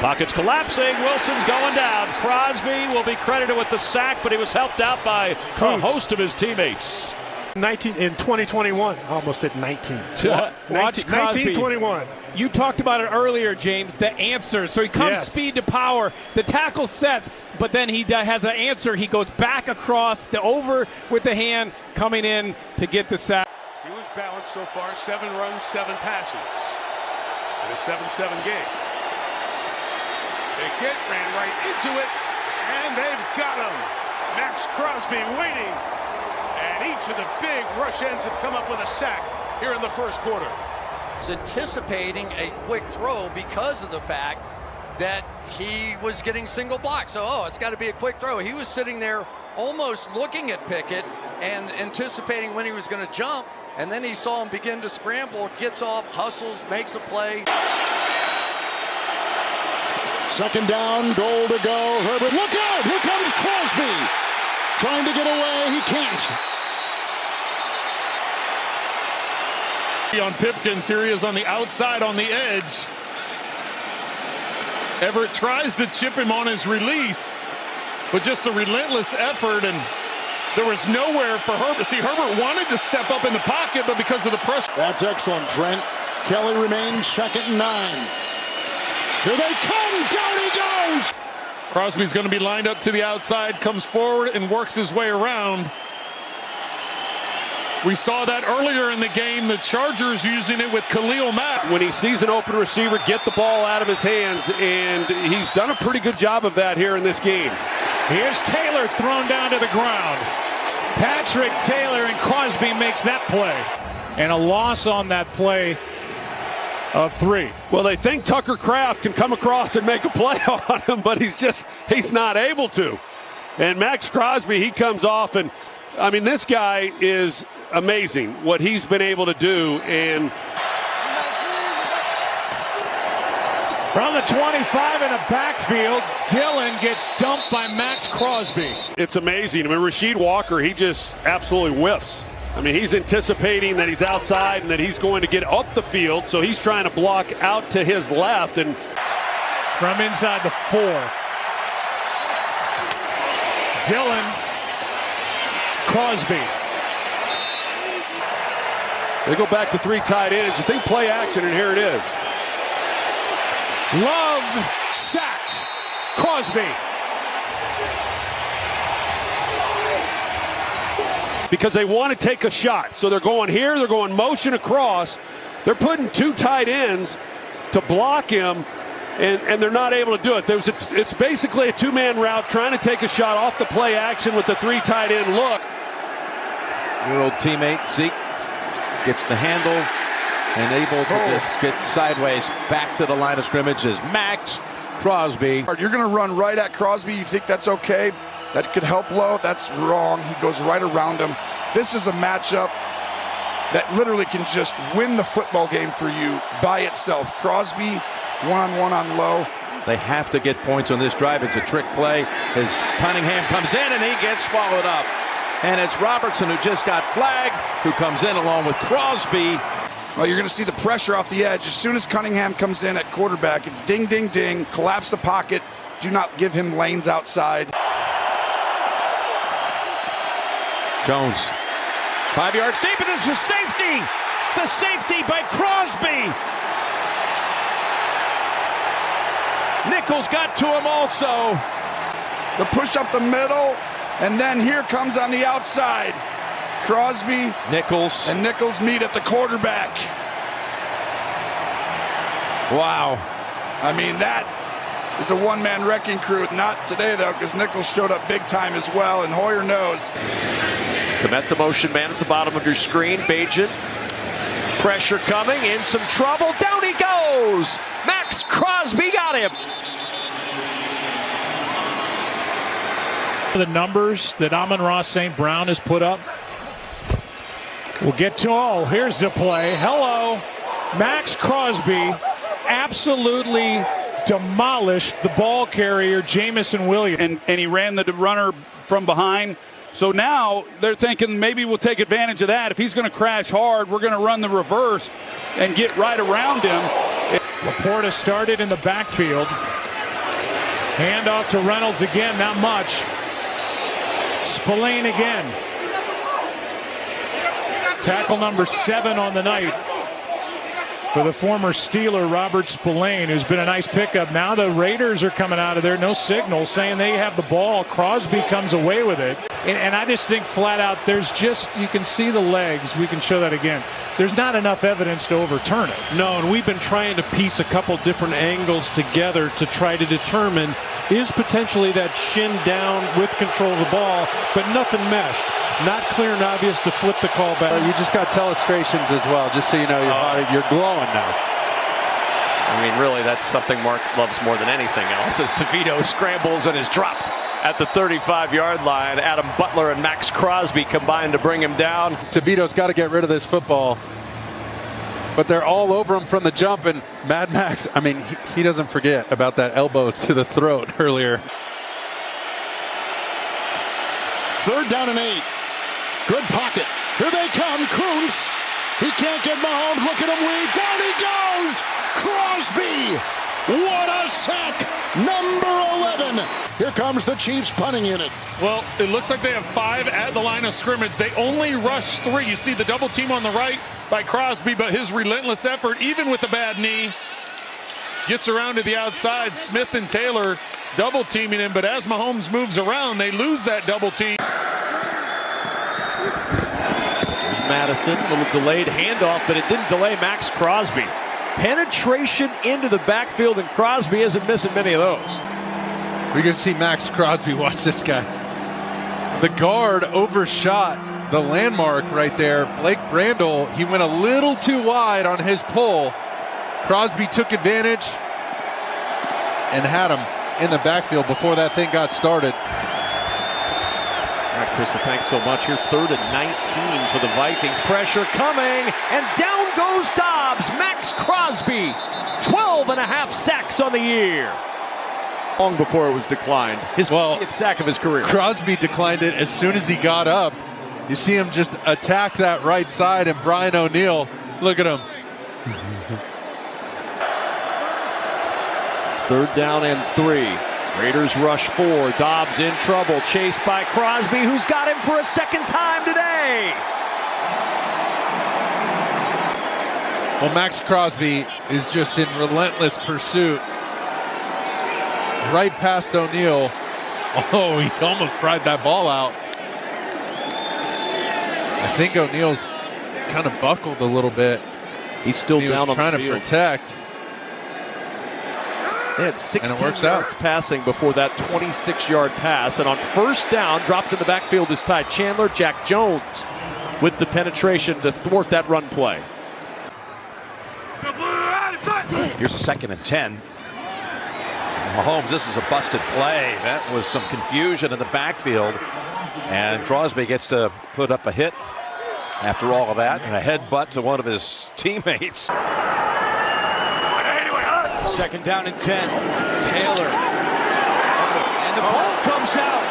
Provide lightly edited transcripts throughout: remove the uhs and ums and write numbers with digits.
Pocket's collapsing. Wilson's going down. Crosby will be credited with the sack, but he was helped out by a host of his teammates. 19 in 2021. I almost said 19. Watch Crosby. 1921. You talked about it earlier, James, the answer. So he comes speed to power. The tackle sets, but then he has an answer. He goes back across the over with the hand, coming in to get the sack. Steelers balance so far, 7 runs, 7 passes. In a 7-7 game. Pickett ran right into it, and they've got him. Maxx Crosby waiting. And each of the big rush ends have come up with a sack here in the first quarter. He's anticipating a quick throw because of the fact that he was getting single block. So, it's got to be a quick throw. He was sitting there almost looking at Pickett and anticipating when he was going to jump. And then he saw him begin to scramble, gets off, hustles, makes a play. Second down, goal to go. Herbert, look out! Here comes Crosby. Trying to get away, he can't. On Pipkins, here he is on the outside on the edge. Everett tries to chip him on his release, but just a relentless effort, and there was nowhere for Herbert. See, Herbert wanted to step up in the pocket, but because of the pressure. That's excellent, Trent. Kelly remains 2nd and 9. Here they come, down he goes! Crosby's going to be lined up to the outside, comes forward and works his way around. We saw that earlier in the game, the Chargers using it with Khalil Mack. When he sees an open receiver, get the ball out of his hands, and he's done a pretty good job of that here in this game. Here's Taylor thrown down to the ground. Patrick Taylor, and Crosby makes that play. And a loss on that play of 3. Well, they think Tucker Kraft can come across and make a play on him, but he's not able to. And Maxx Crosby, he comes off, and I mean, this guy is amazing what he's been able to do. And from the 25 in the backfield, Dillon gets dumped by Maxx Crosby. It's amazing. I mean, Rasheed Walker, he just absolutely whips. I mean, he's anticipating that he's outside and that he's going to get up the field, so he's trying to block out to his left. And from inside the 4, Dillon, Crosby. They go back to 3 tight ends. You think play action, and here it is. Love sacked. Crosby. Because they want to take a shot. So they're going here, they're going motion across. They're putting 2 tight ends to block him, and they're not able to do it. It's basically a 2-man route trying to take a shot off the play action with the 3 tight end look. Your old teammate, Zeke, gets the handle and able to just get sideways back to the line of scrimmage is Maxx Crosby. You're going to run right at Crosby. You think that's okay? That could help low. That's wrong. He goes right around him. This is a matchup that literally can just win the football game for you by itself. Crosby, one-on-one on low. They have to get points on this drive. It's a trick play as Cunningham comes in and he gets swallowed up. And it's Robertson, who just got flagged, who comes in along with Crosby. Well, you're going to see the pressure off the edge. As soon as Cunningham comes in at quarterback, it's ding, ding, ding. Collapse the pocket. Do not give him lanes outside. Jones, 5 yards deep, and this is safety. The safety by Crosby. Nichols got to him also. The push up the middle, and then here comes on the outside. Crosby, Nichols, and Nichols meet at the quarterback. Wow. I mean, that is a one-man wrecking crew. Not today, though, because Nichols showed up big time as well, and Hoyer knows. Commit the motion man at the bottom of your screen. Bajan. Pressure coming. In some trouble. Down he goes. Maxx Crosby got him. The numbers that Amon-Ra St. Brown has put up. We'll get to all. Here's the play. Hello. Maxx Crosby absolutely demolished the ball carrier, Jameson Williams. And he ran the runner from behind. So now they're thinking maybe we'll take advantage of that. If he's going to crash hard, we're going to run the reverse and get right around him. Laporta started in the backfield. Handoff to Reynolds again, not much. Spillane again. Tackle number 7 on the night for the former Steeler, Robert Spillane, who's been a nice pickup. Now the Raiders are coming out of there, no signal, saying they have the ball. Crosby comes away with it. And I just think flat out, there's just, you can see the legs. We can show that again. There's not enough evidence to overturn it. No, and we've been trying to piece a couple different angles together to try to determine, is potentially that shin down with control of the ball, but nothing meshed. Not clear and obvious to flip the call back. You just got telestrations as well, just so you know you're glowing now. I mean, really, that's something Mark loves more than anything else, as DeVito scrambles and is dropped at the 35-yard line. Adam Butler and Maxx Crosby combined to bring him down. DeVito's got to get rid of this football. But they're all over him from the jump, and Mad Max, I mean, he doesn't forget about that elbow to the throat earlier. 3rd down and 8. Good pocket. Here they come. Kuntz. He can't get Mahomes. Look at him weave. Down he goes. Crosby. What a sack. Number 11. Here comes the Chiefs punting unit. Well, it looks like they have 5 at the line of scrimmage. They only rush 3. You see the double team on the right by Crosby, but his relentless effort, even with a bad knee, gets around to the outside. Smith and Taylor double teaming him, but as Mahomes moves around, they lose that double team. Madison, a little delayed handoff, but it didn't delay Maxx Crosby. Penetration into the backfield, and Crosby isn't missing many of those. We're going to see Maxx Crosby. Watch this guy. The guard overshot the landmark right there. Blake Brandel, he went a little too wide on his pull. Crosby took advantage and had him in the backfield before that thing got started. All right, Chris, thanks so much. Here, 3rd and 19 for the Vikings. Pressure coming, and down goes Dobbs. Maxx Crosby, 12.5 sacks on the year. Long before it was declined. His 50th sack of his career. Crosby declined it as soon as he got up. You see him just attack that right side, and Brian O'Neill, look at him. 3rd down and 3. Raiders rush 4. Dobbs in trouble. Chased by Crosby, who's got him for a 2nd time today. Well, Maxx Crosby is just in relentless pursuit. Right past O'Neill. Oh, he almost pried that ball out. I think O'Neill's kind of buckled a little bit. He's still down on the field. Trying to protect. They had 16 yards passing before that 26-yard pass. And on 1st down, dropped in the backfield is Ty Chandler. Jack Jones with the penetration to thwart that run play. Here's a 2nd and 10. Mahomes, this is a busted play. That was some confusion in the backfield. And Crosby gets to put up a hit after all of that, and a headbutt to one of his teammates. 2nd down and 10. Taylor. And the ball comes out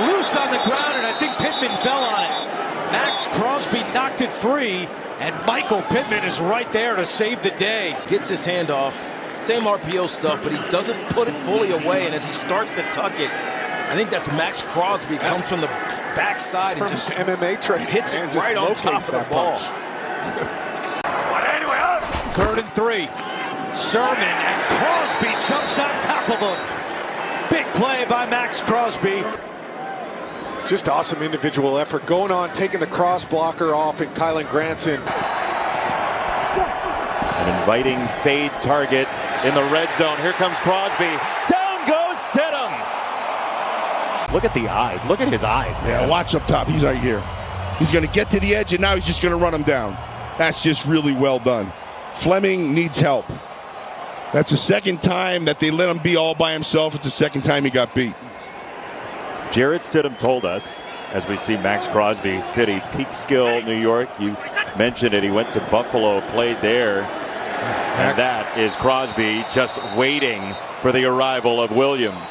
loose on the ground, and I think Pittman fell on it. Maxx Crosby knocked it free, and Michael Pittman is right there to save the day. Gets his hand off. Same RPO stuff, but he doesn't put it fully away, and as he starts to tuck it, I think that's Maxx Crosby. Comes from the backside and just MMA training. Hits it right on top of the ball. 3rd and 3. Sermon, and Crosby jumps on top of him. Big play by Maxx Crosby. Just awesome individual effort going on, taking the cross blocker off, and Kylan Granson. An inviting fade target in the red zone. Here comes Crosby. Down goes Stidham. Look at the eyes. Look at his eyes, man. Yeah, watch up top. He's right here. He's going to get to the edge, and now he's just going to run him down. That's just really well done. Fleming needs help. That's the 2nd time that they let him be all by himself. It's the 2nd time he got beat. Jarrett Stidham told us, as we see Maxx Crosby, Titty, Peekskill, New York. You mentioned it. He went to Buffalo, played there. And that is Crosby just waiting for the arrival of Williams.